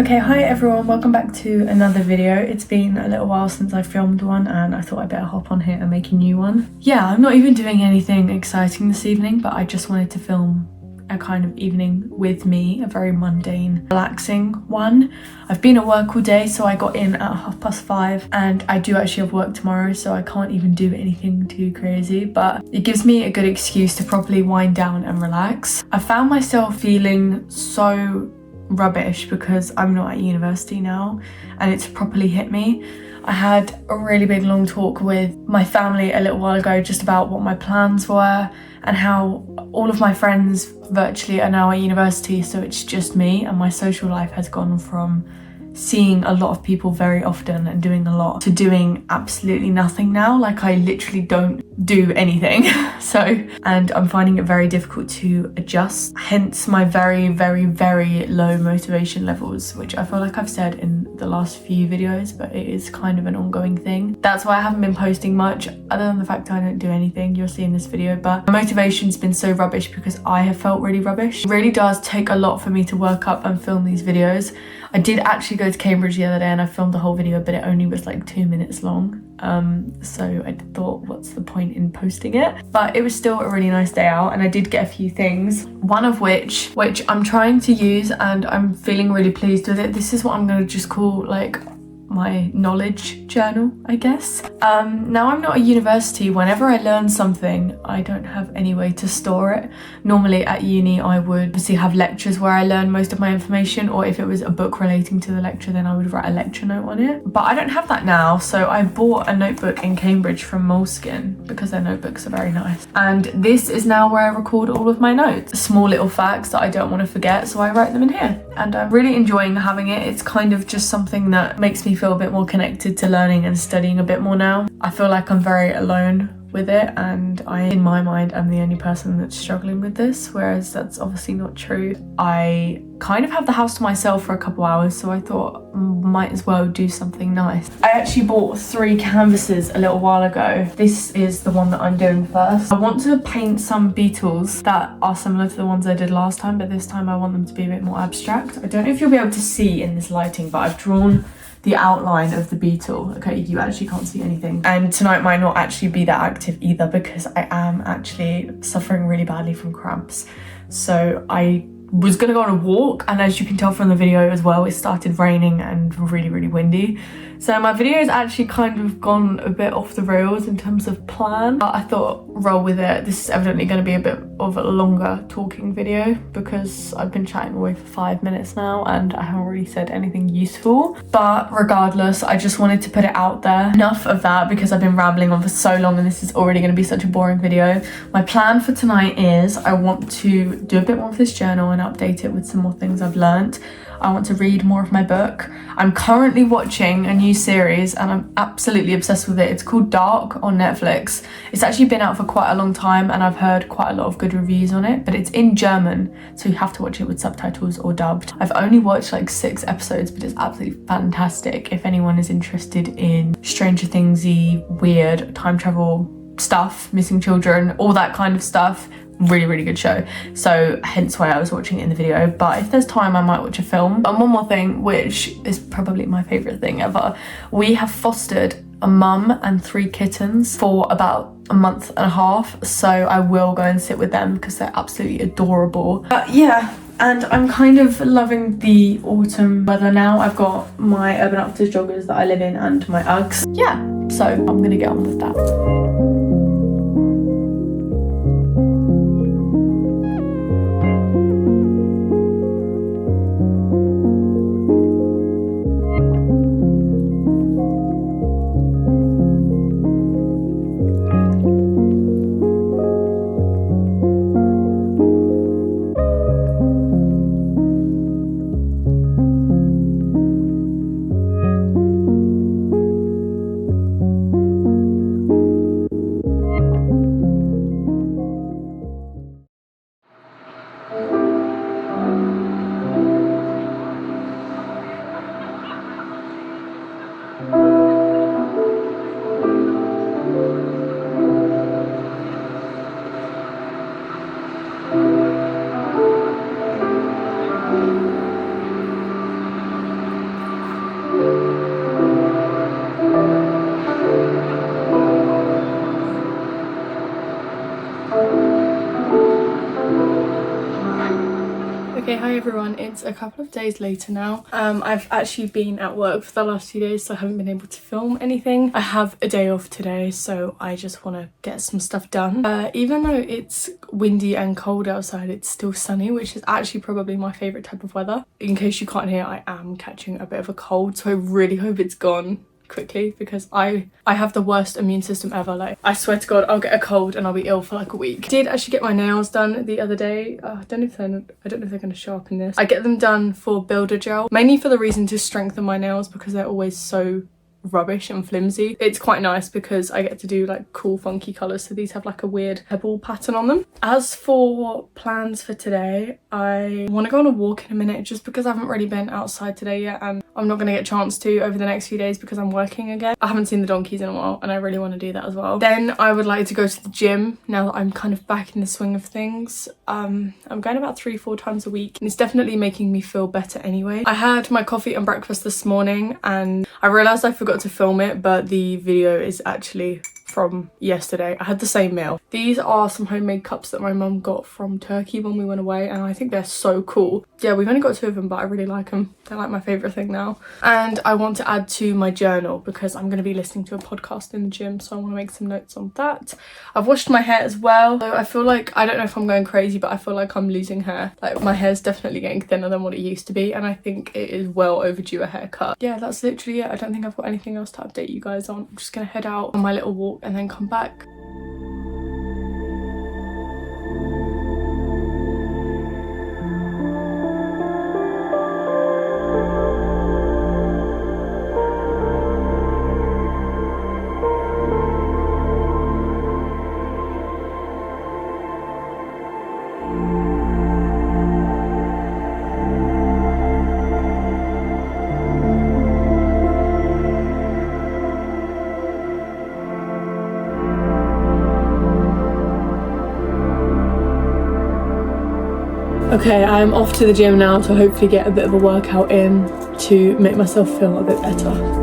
Okay, hi everyone, welcome back to another video. It's been a little while since I filmed one and I thought I'd better hop on here and make a new one. Yeah, I'm not even doing anything exciting this evening, but I just wanted to film a kind of evening with me, a very mundane, relaxing one. I've been at work all day, so I got in at 5:30 and I do actually have work tomorrow, so I can't even do anything too crazy, but it gives me a good excuse to properly wind down and relax. I found myself feeling so rubbish because I'm not at university now and it's properly hit me. I had a really big long talk with my family a little while ago just about what my plans were and how all of my friends virtually are now at university, so it's just me, and my social life has gone from seeing a lot of people very often and doing a lot to doing absolutely nothing now. Like, I literally don't do anything. And I'm finding it very difficult to adjust, hence my very low motivation levels, which I feel like I've said in the last few videos, but it is kind of an ongoing thing. That's why I haven't been posting much, other than the fact that I don't do anything. You'll see in this video, but my motivation's been so rubbish because I have felt really rubbish. It really does take a lot for me to work up and film these videos. I did actually go to Cambridge the other day and I filmed the whole video, but it only was like 2 minutes long. So I thought, what's the point in posting it? But it was still a really nice day out and I did get a few things. One of which I'm trying to use and I'm feeling really pleased with it. This is what I'm gonna just call like my knowledge journal, I guess. Now I'm not at university. Whenever I learn something, I don't have any way to store it. Normally at uni I would obviously have lectures where I learn most of my information, or if it was a book relating to the lecture then I would write a lecture note on it. But I don't have that now, so I bought a notebook in Cambridge from Moleskine because their notebooks are very nice. And this is now where I record all of my notes. Small little facts that I don't want to forget, so I write them in here. And I'm really enjoying having it. It's kind of just something that makes me feel a bit more connected to learning and studying a bit more now. I feel like I'm very alone with it and in my mind, I'm the only person that's struggling with this, whereas that's obviously not true. I kind of have the house to myself for a couple hours, so I thought might as well do something nice. I actually bought 3 canvases a little while ago. This is the one that I'm doing first. I want to paint some beetles that are similar to the ones I did last time, but this time I want them to be a bit more abstract. I don't know if you'll be able to see in this lighting, but I've drawn the outline of the beetle. Okay, you actually can't see anything. And tonight might not actually be that active either because I am actually suffering really badly from cramps. So I was gonna go on a walk, and as you can tell from the video as well, it started raining and really windy. So my video has actually kind of gone a bit off the rails in terms of plan. But I thought, roll with it. This is evidently going to be a bit of a longer talking video because I've been chatting away for 5 minutes now and I haven't really said anything useful. But regardless, I just wanted to put it out there. Enough of that because I've been rambling on for so long and this is already going to be such a boring video. My plan for tonight is I want to do a bit more of this journal and update it with some more things I've learned. I want to read more of my book. I'm currently watching a new series and I'm absolutely obsessed with it. It's called Dark on Netflix. It's actually been out for quite a long time and I've heard quite a lot of good reviews on it, but it's in German, so you have to watch it with subtitles or dubbed. I've only watched like 6 episodes, but it's absolutely fantastic if anyone is interested in Stranger Things-y, weird time travel stuff, missing children, all that kind of stuff. Really good show, so hence why I was watching it in the video. But if there's time I might watch a film. And one more thing, which is probably my favorite thing ever, we have fostered a mum and 3 kittens for about a month and a half, so I will go and sit with them because they're absolutely adorable. But yeah, and I'm kind of loving the autumn weather now. I've got my Urban Outfitters joggers that I live in and my Uggs. Yeah, so I'm gonna get on with that. everyone, it's a couple of days later now. I've actually been at work for the last few days, so I haven't been able to film anything. I have a day off today, so I just want to get some stuff done. Even though it's windy and cold outside, it's still sunny, which is actually probably my favourite type of weather. In case you can't hear, I am catching a bit of a cold, so I really hope it's gone quickly because I have the worst immune system ever. Like, I swear to God, I'll get a cold and I'll be ill for like a week. Did actually get my nails done the other day. I don't know if they're going to show up in this. I get them done for Builder Gel, mainly for the reason to strengthen my nails because they're always so rubbish and flimsy. It's quite nice because I get to do like cool funky colours, so these have like a weird pebble pattern on them. As for plans for today, I want to go on a walk in a minute just because I haven't really been outside today yet, and I'm not going to get a chance to over the next few days because I'm working again. I haven't seen the donkeys in a while and I really want to do that as well. Then I would like to go to the gym now that I'm kind of back in the swing of things. I'm going about 3-4 times a week and it's definitely making me feel better anyway. I had my coffee and breakfast this morning and I realised I forgot to film it, but the video is actually from yesterday. I had the same meal. These are some homemade cups that my mum got from Turkey when we went away, and I think they're so cool. Yeah, we've only got 2 of them, but I really like them. They're like my favourite thing now. And I want to add to my journal because I'm going to be listening to a podcast in the gym, so I want to make some notes on that. I've washed my hair as well. So I feel like, I don't know if I'm going crazy, but I feel like I'm losing hair. Like, my hair's definitely getting thinner than what it used to be, and I think it is well overdue a haircut. Yeah, that's literally it. I don't think I've got anything else to update you guys on. I'm just going to head out on my little walk and then come back. Okay, I'm off to the gym now to hopefully get a bit of a workout in to make myself feel a bit better.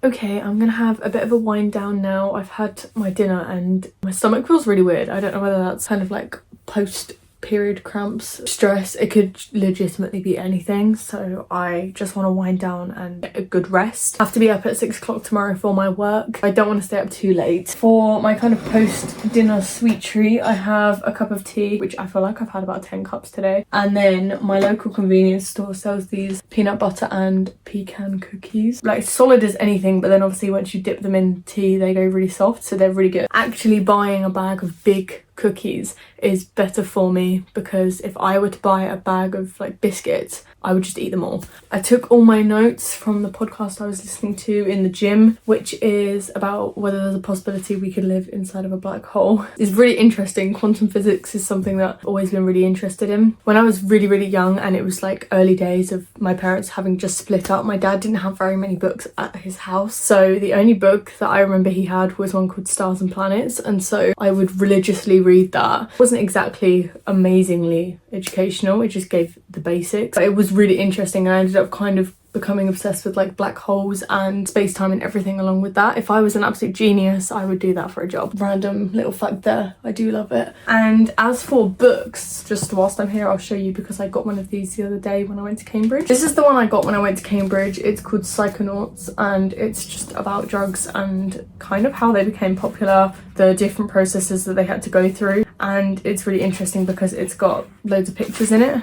Okay, I'm gonna have a bit of a wind down now. I've had my dinner and my stomach feels really weird. I don't know whether that's kind of like post-period cramps, stress. It could legitimately be anything. So I just want to wind down and get a good rest. I have to be up at 6 o'clock tomorrow for my work. I don't want to stay up too late. For my kind of post-dinner sweet treat, I have a cup of tea, which I feel like I've had about 10 cups today. And then my local convenience store sells these peanut butter and pecan cookies. Like solid as anything, but then obviously once you dip them in tea, they go really soft, so they're really good. Actually buying a bag of big cookies is better for me because if I were to buy a bag of like biscuits, I would just eat them all. I took all my notes from the podcast I was listening to in the gym, which is about whether there's a possibility we could live inside of a black hole. It's really interesting. Quantum physics is something that I've always been really interested in. When I was really, really young and it was like early days of my parents having just split up, my dad didn't have very many books at his house. So the only book that I remember he had was one called Stars and Planets. And so I would religiously read that. It wasn't exactly amazingly educational, it just gave the basics, but it was really interesting and I ended up kind of becoming obsessed with like black holes and space-time and everything along with that. If I was an absolute genius, I would do that for a job. Random little fact there, I do love it. And as for books, just whilst I'm here, I'll show you because I got one of these the other day when I went to Cambridge. This is the one I got when I went to Cambridge. It's called Psychonauts and it's just about drugs and kind of how they became popular, the different processes that they had to go through. And it's really interesting because it's got loads of pictures in it.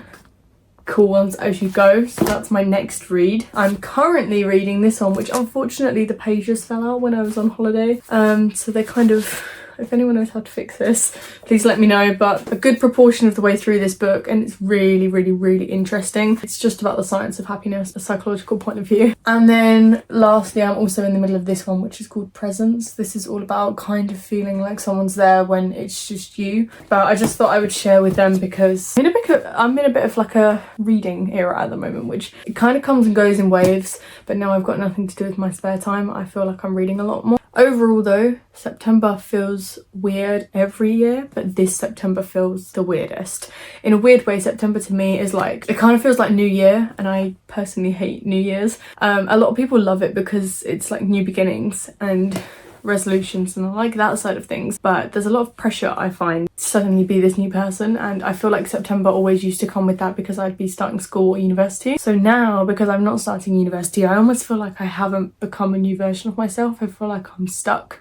Cool ones as you go. So that's my next read. I'm currently reading this one, which unfortunately the pages fell out when I was on holiday. So they kind of If anyone knows how to fix this, please let me know. But a good proportion of the way through this book, and it's really, really, really interesting. It's just about the science of happiness, a psychological point of view. And then lastly, I'm also in the middle of this one, which is called Presence. This is all about kind of feeling like someone's there when it's just you. But I just thought I would share with them because I'm in a bit of like a reading era at the moment, which it kind of comes and goes in waves. But now I've got nothing to do with my spare time, I feel like I'm reading a lot more. Overall though, September feels weird every year, but this September feels the weirdest. In a weird way, September to me is like, it kind of feels like New Year, and I personally hate New Year's. A lot of people love it because it's like new beginnings and resolutions, and I like that side of things, but there's a lot of pressure I find to suddenly be this new person, and I feel like September always used to come with that because I'd be starting school or university. So now, because I'm not starting university, I almost feel like I haven't become a new version of myself. I feel like I'm stuck.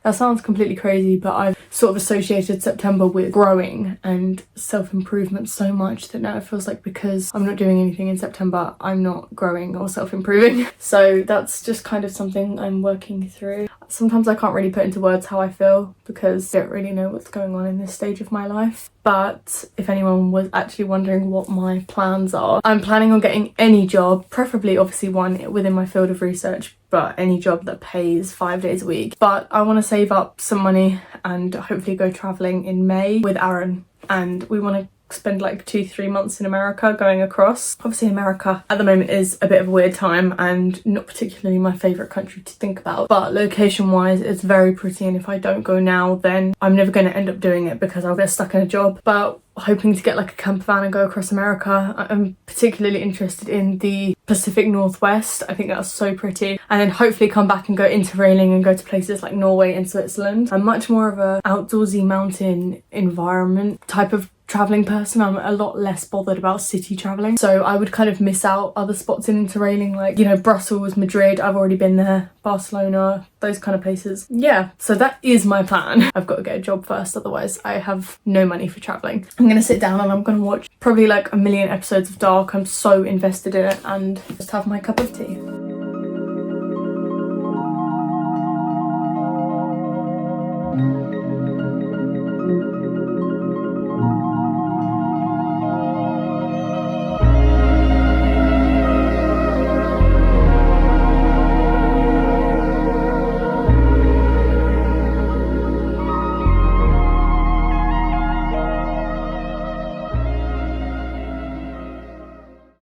That sounds completely crazy, but I've sort of associated September with growing and self-improvement so much that now it feels like because I'm not doing anything in September, I'm not growing or self-improving. So that's just kind of something I'm working through. Sometimes I can't really put into words how I feel because I don't really know what's going on in this stage of my life. But if anyone was actually wondering what my plans are, I'm planning on getting any job, preferably obviously one within my field of research, but any job that pays 5 days a week. But I want to save up some money and hopefully go travelling in May with Aaron, and we want to spend like 2-3 months in America going across. Obviously America at the moment is a bit of a weird time and not particularly my favourite country to think about, but location wise it's very pretty, and if I don't go now then I'm never going to end up doing it because I'll get stuck in a job. But hoping to get like a camper van and go across America. I'm particularly interested in the Pacific Northwest. I think that's so pretty, and then hopefully come back and go interrailing and go to places like Norway and Switzerland. I'm much more of a outdoorsy mountain environment type of traveling person. I'm a lot less bothered about city traveling, so I would kind of miss out other spots in interrailing, like, you know, Brussels, Madrid, I've already been there, Barcelona, those kind of places. Yeah, so that is my plan. I've got to get a job first, otherwise I have no money for traveling. I'm gonna sit down and I'm gonna watch probably like 1 million episodes of Dark. I'm so invested in it, and just have my cup of tea.